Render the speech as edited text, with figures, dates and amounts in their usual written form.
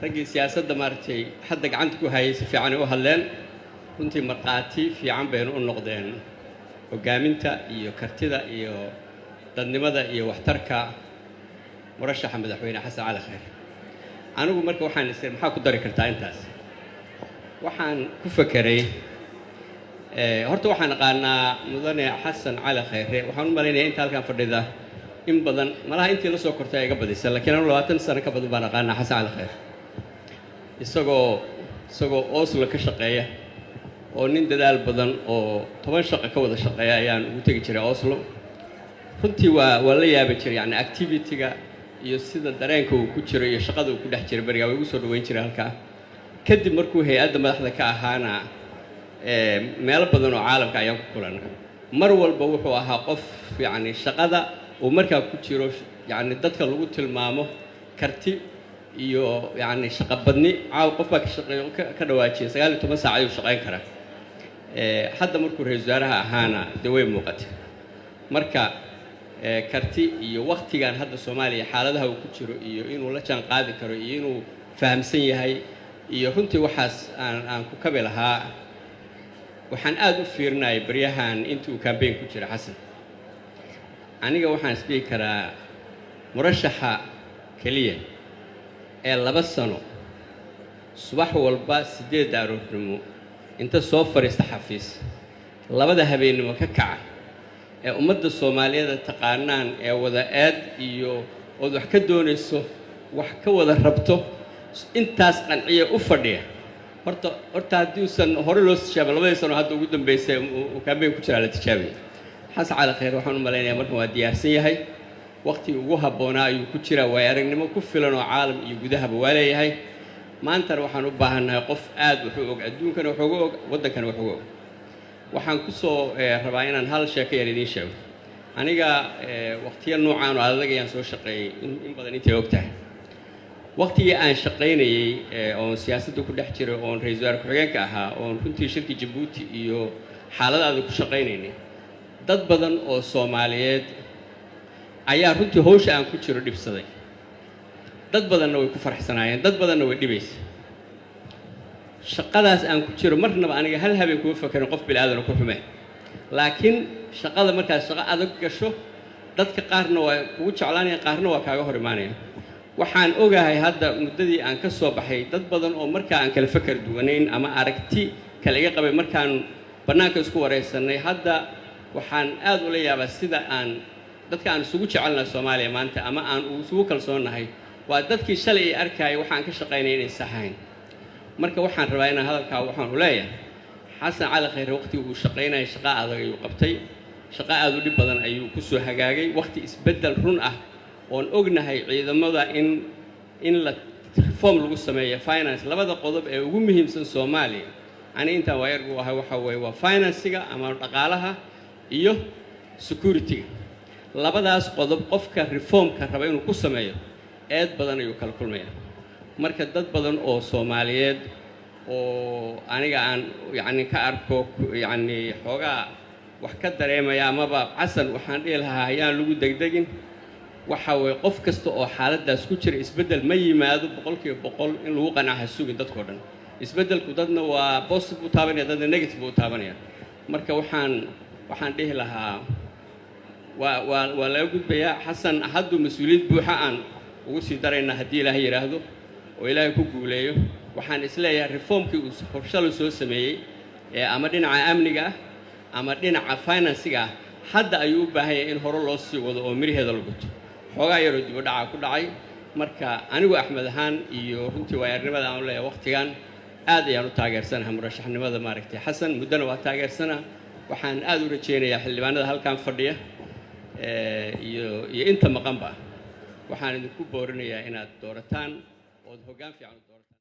رجل سياسة دمارتي حد عندك هاي في عنه هلين كنت مرقاتي في عم بين النقدين وقامنتا إيو كرتدا إيو تنمدا إيو واحتركا مرشح مدحوينه حسن على خير أنا أقول مركب وحان يصير محاكو داري كرتا إنتاس وحان كفكري هرتو وحان قالنا مدني حسن على خير وحان ماليني إنت هالكان فرديدا إن بدن مالها إنتي لسو كرتا يقبضي لكن أنا لو أتنسى كبدو بانا قالنا حسن على خير isagoo Oslo ka shaqeeya oo nin dadaal badan oo 10 shaqo ka wada shaqeeya ayaan ugu tagi jiray Oslo runtii waa la yaabay jiray yani activity-ga iyo sida dareenka uu ku jiro iyo shaqada uu ku dhex jiray bariga way ugu soo dhaweyn jiray halka kadib markuu hay'adda madaxda ka ahaana meel badan oo caalamka ayaan ku kulanay mar walba wuxuu ahaa qof yani shaqada uu markaa ku jiro yani dadka lagu tilmaamo karti iyo yani shaqo badni caaw qof baa ka shaqeeyo ka dhawaajiyay 19 saac ayuu shaqeyn karaa hadda markuu ra'iisul wasaaraha ahaana way muuqatay marka karti iyo waqtigan hadda Soomaaliya xaaladaha uu ku jiro iyo inuu la jaan qaadi karo iyo inuu fahamsan yahay iyo runtii waxaas aan ku kabelahaa waxaan aad u fiirnay bariyahan intuu campaign ku jira Xasan aniga waxaan isbii karaa murashaxa kaliya ee 2 sano subax walba 8 aroornimo inta soo fariista xafiis labada habeenimo ka kaca ee ummadda Soomaaliyeed taqaanaan ee wada aad iyo wax ka doonayso wax ka wada rabto intaas qanciye u fadhiya horta hadii uusan hore loo tijaabay 2 sano hadda ugu dambeysay uu campaign ku jira la tijaabay xasan cali khayr waxaan u maleynayaa marka waa diyaarsan yahay waqti ugu haboona ayuu ku jira way aragnimo ku filan oo caalam iyo gudaha ba leeyahay maanta waxaan u baahanahay qof aad wuxuu og adduunkana wuxuu og wadankana wuxuu og waxaan ku soo rabaa inaan hal sheekay idin sheego aniga waqtiyo noocan oo adag ayaan soo shaqeeyay in badan intii ogtahay waqtigii aan shaqeynayay oo siyaasadda ku dhex jiray oo ra'iisul wasaare ku-xigeenka ahaa oo runtii shirki Djibouti iyo xaaladaha ku shaqeynaynay dad badan oo Soomaaliyeed ayaa runtii hawsha aan ku jiro dhibsaday dad badanna way ku faraxsanaayeen dad badanna way dhibaysay shaqadaas aan ku jiro marnaba aniga hal habeen ku fakirin qof bilaadan ku xumay laakiin shaqada markaas shaqo adag gasho dadka qaarna waa ugu jeclaanayaan qaarna waa kaaga hor imaanayaan waxaan ogahay hadda muddadii aan ka soo baxay dad badan oo markaa aan kala fakar duwanayn ama aragti kala iga qabay markaan banaanka isku wareysanay hadda waxaan aad u la yaabaa sida aan dadka aan isugu jecelnahay Soomaaliya maanta ama aan isugu kalsoonahay waa dadkii shalay arkay waxaan ka shaqeynay inay saxayn marka waxaan rabaa inaan hadalka waxaan u leeyahay xasan cali khayr waqti uu shaqeynay shaqo adag ayuu qabtay shaqo aad u dhib badan ayuu ku soo hagaagay waqti isbedel run ah oo ognahay ciidamada in la reform lagu sameeyo finance labada qodob ee ugu muhiimsan Soomaaliya ani inta waayargu waxa weeye waa finance-ga ama dhaqaalaha iyo security labadaas qodob qofka reformka raba inuu ku sameeyo aad badan ayuu kala kulmayaa marka dad badan oo Soomaaliyeed oo aniga aan yani ka arko yani xogaa wax ka dareemaya amaba Xasan waxaan dhihi lahaa ayaan lagu degdegin waxa way qof kasta oo xaaladaas ku jira isbedel ma yimaado 100% in lagu qanaaco sugin dadkoo dhan isbedelku dadna waa positive u taabanaya dadna negative u taabanaya marka waxaan dhihi lahaa waa la gudbaya xasan haddu mas'uuliyad buuxa aan ugu sii darayna hadii Ilaahay yiraahdo oo Ilaahay ku guuleeyo waxaan isleeyahay reformkii uu qorshalu soo sameeyay ama dhinaca amniga ama dhinaca finance-ga hadda ayuu u baahan yahay in hore loo sii wado oo miriheeda lagu guto xogaa yar oo dib u dhaca ku dhacay marka anigu Axmed ahaan iyo runtii waayarnimada aan leeyahay waqtigan aad ayaan u taageersanahay murashaxnimada maaragtay xasan muddana waa taageersana waxaan aad u rajeynayaa xildhibaanada halkan fadhiya iyo inta maqanba waxaan idinku boorinayaa inaad doorataan oo hoggaan fiican